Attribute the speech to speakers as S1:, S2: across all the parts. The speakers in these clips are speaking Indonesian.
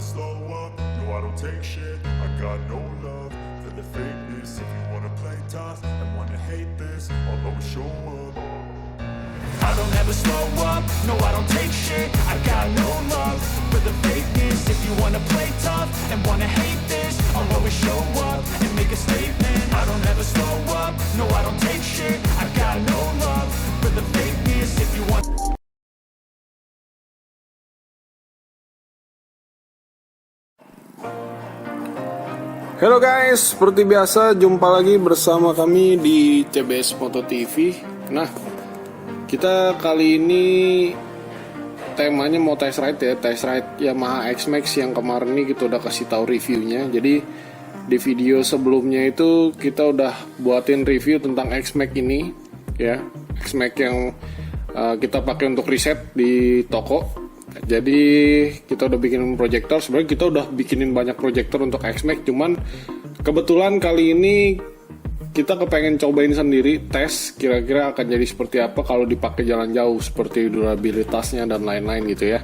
S1: slow up, no I don't take shit. I got no love for the fakeness. If you wanna play tough and wanna hate this, I'll always show up. I don't ever slow up, no I don't take shit. I got no love for the fakeness. If you wanna play tough and wanna hate this, I'll always show up and make a statement. I don't ever slow up, no I don't take shit. I got no love for the fakeness. If you want.
S2: Halo guys, seperti biasa jumpa lagi bersama kami di CBS Moto TV. Nah, kita kali ini temanya mau test ride ya, test ride Yamaha xmax yang kemarin ini kita udah kasih tahu reviewnya. Jadi di video sebelumnya itu kita udah buatin review tentang xmax ini ya, xmax yang kita pakai untuk riset di toko. Jadi kita udah bikin proyektor. Sebenarnya kita udah bikinin banyak proyektor untuk xmax, cuman kebetulan kali ini kita kepengen cobain sendiri, tes kira-kira akan jadi seperti apa kalau dipakai jalan jauh, seperti durabilitasnya dan lain-lain gitu ya.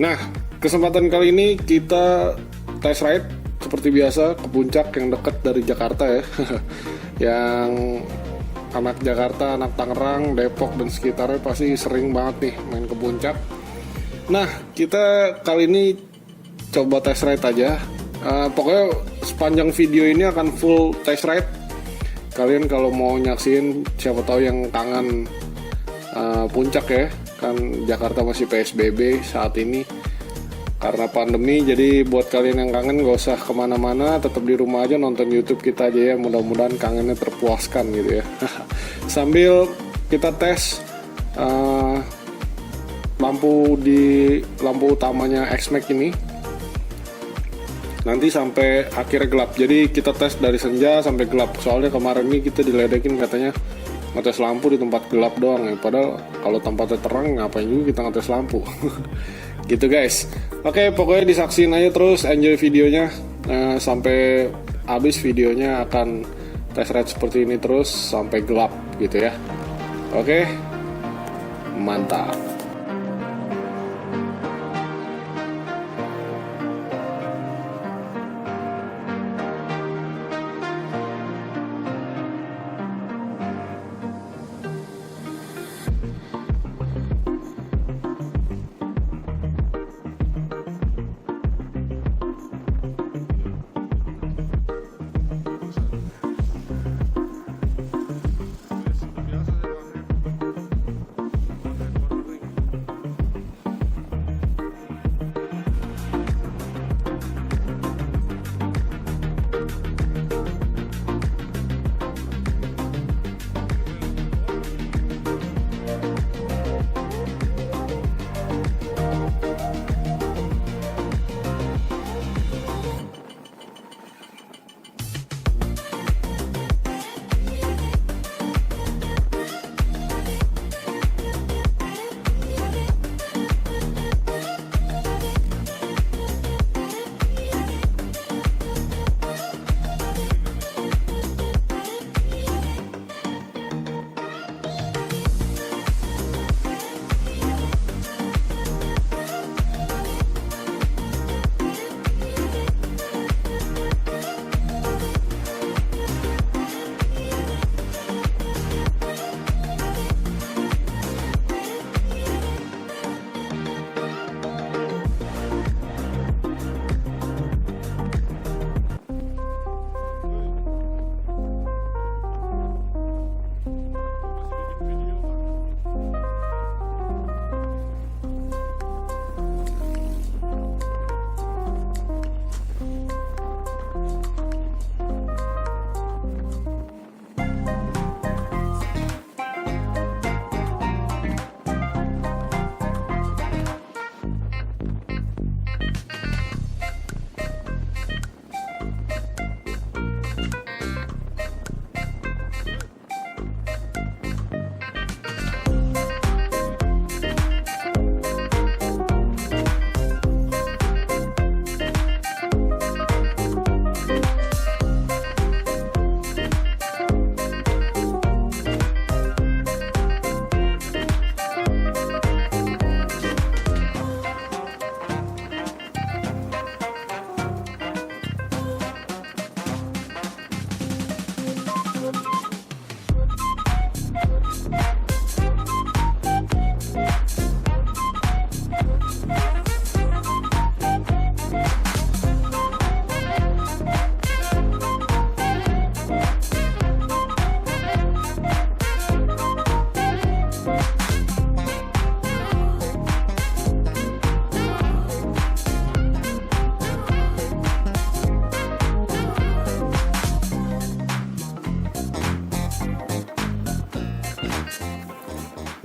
S2: Nah, kesempatan kali ini kita test ride seperti biasa ke puncak yang dekat dari Jakarta ya. Yang anak Jakarta, anak Tangerang, Depok dan sekitarnya pasti sering banget nih main ke puncak. Nah, kita kali ini coba test ride aja. Pokoknya sepanjang video ini akan full test ride. Kalian kalau mau nyaksin, siapa tahu yang kangen puncak ya, kan Jakarta masih PSBB saat ini karena pandemi. Jadi buat kalian yang kangen gak usah kemana-mana, tetap di rumah aja nonton YouTube kita aja ya. Mudah-mudahan kangennya terpuaskan gitu ya. Sambil kita tes lampu utamanya xmax ini nanti sampai akhirnya gelap. Jadi kita tes dari senja sampai gelap. Soalnya kemarin ini kita diledekin katanya ngetes lampu di tempat gelap doang ya. Padahal kalau tempatnya terang ngapain juga kita ngetes lampu. Gitu guys. Oke, pokoknya disaksin aja terus, enjoy videonya sampai habis. Videonya akan test ride seperti ini terus sampai gelap gitu ya. Oke, mantap.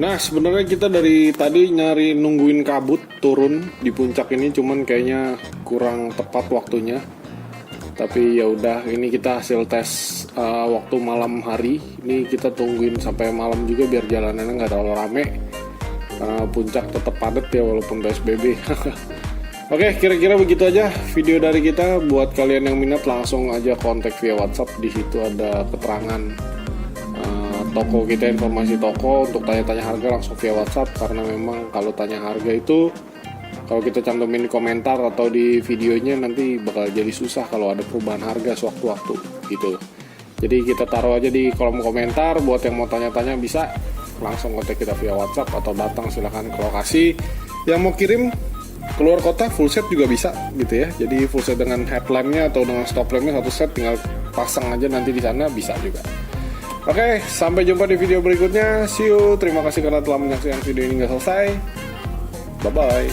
S2: Nah, sebenarnya kita dari tadi nungguin kabut turun di puncak ini, cuman kayaknya kurang tepat waktunya. Tapi ya udah, ini kita hasil tes waktu malam hari. Ini kita tungguin sampai malam juga biar jalanannya nggak terlalu rame. Karena puncak tetap padat ya walaupun PSBB. Oke, kira-kira begitu aja video dari kita. Buat kalian yang minat langsung aja kontak via WhatsApp. Di situ ada keterangan toko kita, informasi toko. Untuk tanya-tanya harga langsung via WhatsApp, karena memang kalau tanya harga itu kalau kita cantumin di komentar atau di videonya nanti bakal jadi susah kalau ada perubahan harga sewaktu-waktu gitu. Jadi kita taruh aja di kolom komentar. Buat yang mau tanya-tanya bisa langsung kontak kita via WhatsApp atau datang silahkan ke lokasi. Yang mau kirim keluar kota full set juga bisa gitu ya. Jadi full set dengan headlampnya atau dengan stop lampnya satu set, tinggal pasang aja nanti di sana bisa juga. Oke, sampai jumpa di video berikutnya. See you. Terima kasih karena telah menyaksikan video ini hingga selesai. Bye-bye.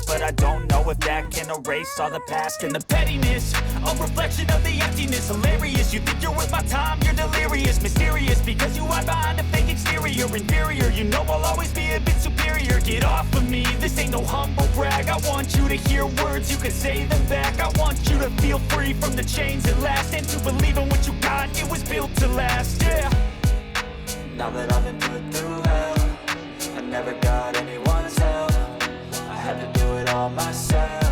S1: But I don't know if that can erase all the past and the pettiness. A reflection of the emptiness, hilarious. You think you're worth my time, you're delirious. Mysterious, because you hide behind a fake exterior. Inferior, you know I'll always be a bit superior. Get off of me, this ain't no humble brag. I want you to hear words, you can say them back. I want you to feel free from the chains at last, and to believe in what you got, it was built to last, yeah. Now that I've been put through hell, I never got anyone's help. I had to do it all myself.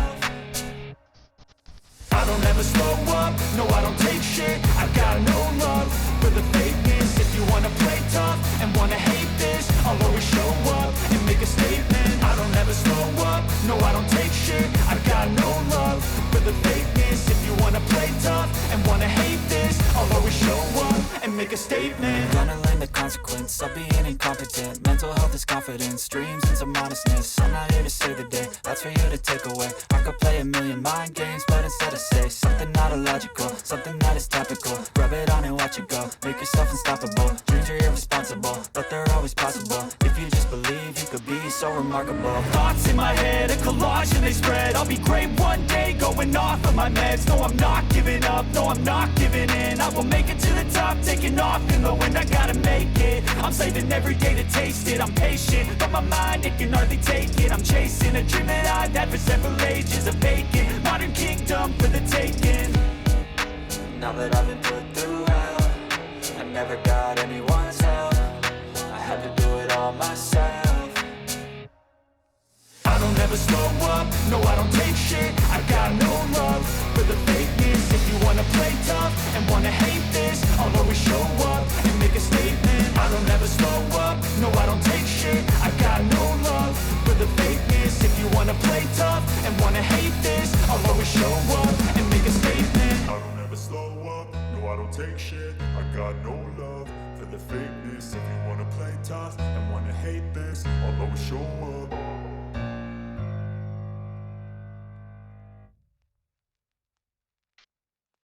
S1: I don't ever slow up, no I don't take shit. I got no love for the fakeness. If you wanna play tough and wanna hate this, I'll always show up and make a statement. I don't ever slow up, no I don't take shit. I got no love for the fakeness. If you wanna play tough and wanna hate this, I'll always show up and make a statement. Gonna learn the consequence of being incompetent. Mental health is confidence, dreams and some modestness. I'm not here to save the day, that's for you to take away. I could play a million mind games, but instead I say something not illogical, something that is topical. Rub it on and watch it go, make yourself unstoppable. Dreams are irresponsible, but they're always possible. If you just believe, you could be so remarkable. Thoughts in my head, a collage and they spread. I'll be great one day, going off of my meds. No, I'm not giving up, no, I'm not giving in. I will make it to the top, taking off in the wind. I gotta make it, I'm saving every day to taste it. I'm patient, but my mind, it can hardly take it. I'm chasing a dream that I've had for several ages. A vacant, modern kingdom for the taking. Now that I've been put through hell, I never got anyone's help. I had to do it all myself. I don't ever slow up, no I don't take shit. I got no love for the fakeness. If you wanna play tough and wanna hate this, I'll always show up and make a statement. I don't ever slow up, no I don't take shit. I got no love for the fakeness. If you wanna play tough and wanna hate this, I'll always show up and make a statement. I don't ever slow up, no I don't take shit. I got no love for the fakeness. If you wanna play tough and wanna hate this, I'll always show up